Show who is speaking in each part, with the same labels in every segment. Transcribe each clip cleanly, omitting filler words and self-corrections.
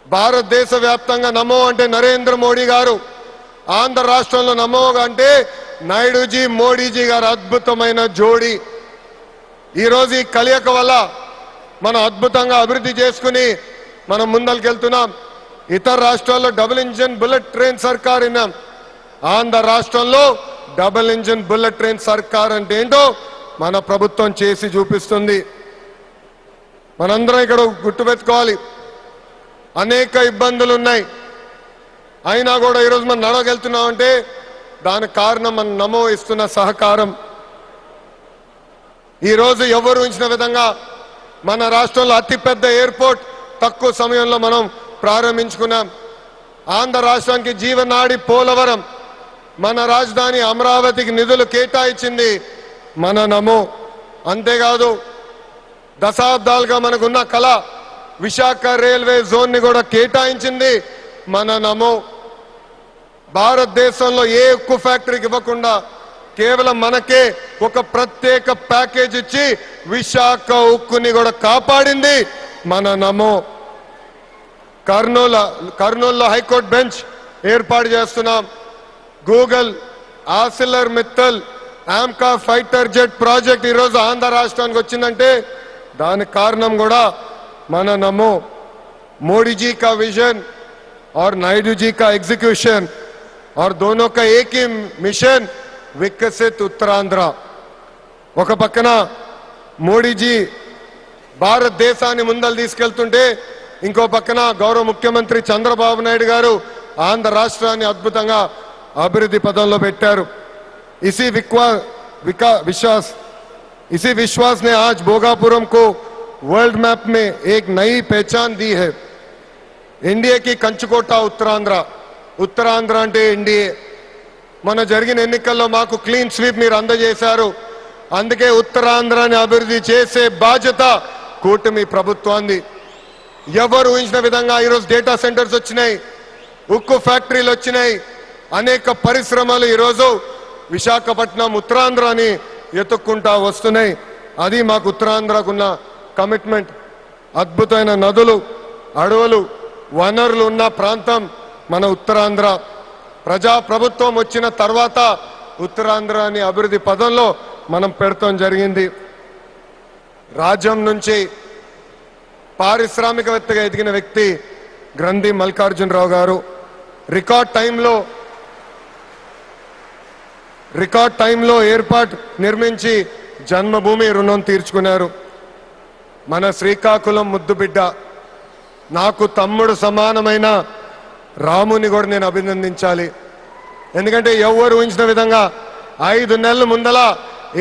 Speaker 1: భారతదేశ వ్యాప్తంగా నమో అంటే నరేంద్ర మోడీ గారు, ఆంధ్ర రాష్ట్రంలో నమో అంటే నాయుడుజీ మోడీజీ గారు అద్భుతమైన జోడీ. ఈరోజు ఈ కలయిక వల్ల మనం అద్భుతంగా అభివృద్ధి చేసుకుని మనం ముందరికెళ్తున్నాం. ఇతర రాష్ట్రాల్లో డబుల్ ఇంజిన్ బుల్లెట్ ట్రైన్ సర్కార్ విన్నాం. ఆంధ్ర రాష్ట్రంలో డబుల్ ఇంజిన్ బుల్లెట్ ట్రైన్ సర్కార్ అంటే ఏంటో మన ప్రభుత్వం చేసి చూపిస్తుంది. మనందరం ఇక్కడ గుర్తుపెట్టుకోవాలి, అనేక ఇబ్బందులు ఉన్నాయి, అయినా కూడా ఈరోజు మనం నడవగలుగుతున్నామంటే దానికి కారణం మన నమో ఇస్తున్న సహకారం. ఈరోజు ఎవరు ఊహించిన విధంగా మన రాష్ట్రంలో అతిపెద్ద ఎయిర్పోర్ట్ తక్కువ సమయంలో మనం ప్రారంభించుకున్నాం. ఆంధ్ర రాష్ట్రానికి జీవనాడి పోలవరం, మన రాజధాని అమరావతికి నిధులు కేటాయించింది మన నమో. అంతేకాదు దశాబ్దాలుగా మనకున్న కళ విశాఖ రైల్వే జోన్ ని కూడా కేటాయించింది మన నమో. భారతదేశంలో ఏ ఉక్కు ఫ్యాక్టరీకి ఇవ్వకుండా కేవలం మనకే ఒక ప్రత్యేక ప్యాకేజ్ ఇచ్చి విశాఖ ఉక్కుని కూడా కాపాడింది మన నమో. కర్నూలులో హైకోర్టు బెంచ్ ఏర్పాటు చేస్తున్నాం. Google, ఆసిలర్ Mittal, AMCA fighter jet project ఈరోజు ఆంధ్ర రాష్ట్రానికి వచ్చిందంటే దానికి కారణం కూడా మన నమో. मोदी जी का विजन और नायडू जी का एग्जीक्यूशन और दोनों का एक ही मिशन, विकसित उत्तरांध्र. ఒక పక్కన మోడీజీ భారతదేశాన్ని ముందలు తీసుకెళ్తుంటే ఇంకో పక్కన గౌరవ ముఖ్యమంత్రి చంద్రబాబు నాయుడు గారు ఆంధ్ర రాష్ట్రాన్ని అద్భుతంగా అభివృద్ధి పదంలో పెట్టారు. इसी विश्वास ने आज भोगापुरम को वर्ल्ड मैप में एक नई पहचान दी है. एनडीए की कंचकोटा उत्तरांध्र అంటే ఎన్డీఏ. మన జరిగిన ఎన్నికల్లో మాకు క్లీన్ స్వీప్ మీరు అందజేశారు. అందుకే ఉత్తరాంధ్రాన్ని అభివృద్ధి చేసే బాధ్యత కూటమి ప్రభుత్వాన్ని. ఎవరు ఊహించిన విధంగా ఈరోజు డేటా సెంటర్స్ వచ్చినాయి, ఉక్కు ఫ్యాక్టరీలు వచ్చినాయి, అనేక పరిశ్రమలు ఈరోజు విశాఖపట్నం ఉత్తరాంధ్రాని ఎత్తుక్కుంటా వస్తున్నాయి. అది మాకు ఉత్తరాంధ్రకున్న కమిట్మెంట్. అద్భుతమైన నదులు, అడవులు, వనరులు ఉన్న ప్రాంతం మన ఉత్తరాంధ్ర. ప్రజా ప్రభుత్వం వచ్చిన తర్వాత ఉత్తరాంధ్రాని అభివృద్ధి పదంలో మనం పెడతాం జరిగింది. రాజ్యం నుంచి పారిశ్రామికవేత్తగా ఎదిగిన వ్యక్తి గ్రంథి మల్లికార్జునరావు గారు రికార్డ్ టైంలో ఏర్పాటు నిర్మించి జన్మభూమి రుణం తీర్చుకున్నారు. మన శ్రీకాకుళం ముద్దుబిడ్డ, నాకు తమ్ముడు సమానమైన రాముని కూడా నేను అభినందించాలి. ఎందుకంటే ఎవరు ఊహించిన విధంగా 5 నెలల ముందల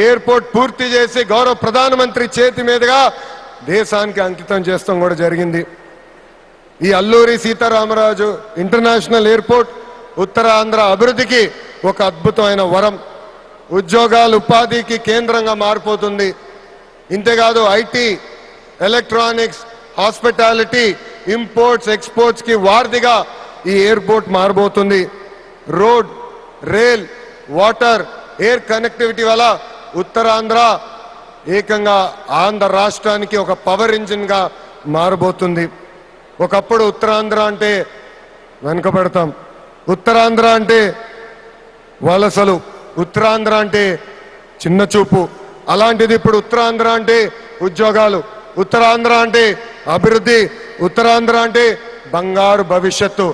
Speaker 1: ఎయిర్పోర్ట్ పూర్తి చేసి గౌరవ ప్రధానమంత్రి చేతి మీదుగా దేశానికి అంకితం చేస్తాం కూడా జరిగింది. ఈ అల్లూరి సీతారామరాజు ఇంటర్నేషనల్ ఎయిర్పోర్ట్ ఉత్తరాంధ్ర అభివృద్ధికి ఒక అద్భుతమైన వరం. ఉద్యోగాలు, ఉపాధికి కేంద్రంగా మారిపోతుంది. ఇంతేకాదు IT, electronics, hospitality, imports, exports కి వారధిగా ఈ ఎయిర్పోర్ట్ మారబోతుంది. Road, rail, water, air connectivity వల్ల ఉత్తరాంధ్ర ఏకంగా ఆంధ్ర రాష్ట్రానికి ఒక పవర్ ఇంజిన్ గా మారబోతుంది. ఒకప్పుడు ఉత్తరాంధ్ర అంటే వెనుకబడతాం, ఉత్తరాంధ్ర అంటే వలసలు, ఉత్తరాంధ్ర అంటే చిన్న చూపు. అలాంటిది ఇప్పుడు ఉత్తరాంధ్ర అంటే ఉద్యోగాలు, ఉత్తరాంధ్ర అంటే అభివృద్ధి, ఉత్తరాంధ్ర అంటే బంగారు భవిష్యత్తు.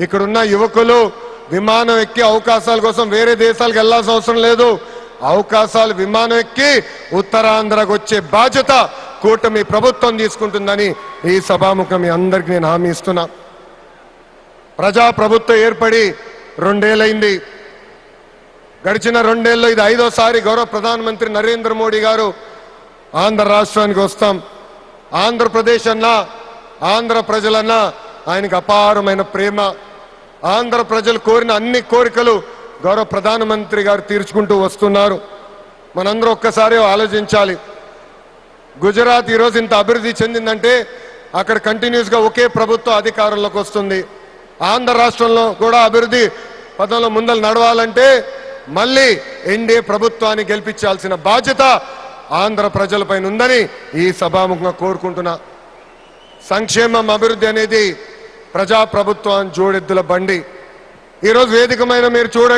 Speaker 1: ఇక్కడున్న యువకులు విమానం ఎక్కి అవకాశాల కోసం వేరే దేశాలకు వెళ్లాల్సిన అవసరం లేదు. అవకాశాలు విమానం ఎక్కి ఉత్తరాంధ్రకు వచ్చే బాధ్యత కూటమి ప్రభుత్వం తీసుకుంటుందని ఈ సభాముఖం మీ అందరికీ నేను హామీ ఇస్తున్నా. ప్రజా ప్రభుత్వం ఏర్పడి 2 ఏళ్ళైంది. గడిచిన 2 ఏళ్ళలో ఇది 5వసారి గౌరవ ప్రధానమంత్రి నరేంద్ర మోడీ గారు ఆంధ్ర రాష్ట్రానికి వస్తాం. ఆంధ్రప్రదేశ్ అన్నా, ఆంధ్ర ప్రజలన్నా ఆయనకు అపారమైన ప్రేమ. ఆంధ్ర ప్రజలు కోరిన అన్ని కోరికలు గౌరవ ప్రధానమంత్రి గారు తీర్చుకుంటూ వస్తున్నారు. మనందరూ ఒక్కసారి ఆలోచించాలి. గుజరాత్ ఈరోజు ఇంత అభివృద్ధి చెందిందంటే అక్కడ కంటిన్యూస్ గా ఒకే ప్రభుత్వం అధికారంలోకి వస్తుంది. ఆంధ్ర రాష్ట్రంలో కూడా అభివృద్ధి పదంలో ముందలు నడవాలంటే మళ్ళీ ఎన్డీఏ ప్రభుత్వాన్ని గెలిపించాల్సిన బాధ్యత ఆంధ్ర ప్రజలపైన ఉందని ఈ సభాముఖంగా కోరుకుంటున్నా. సంక్షేమం, అభివృద్ధి అనేది ప్రజాప్రభుత్వం జోడెద్దుల బండి. ఈరోజు వేదికమైన మీరు చూడండి,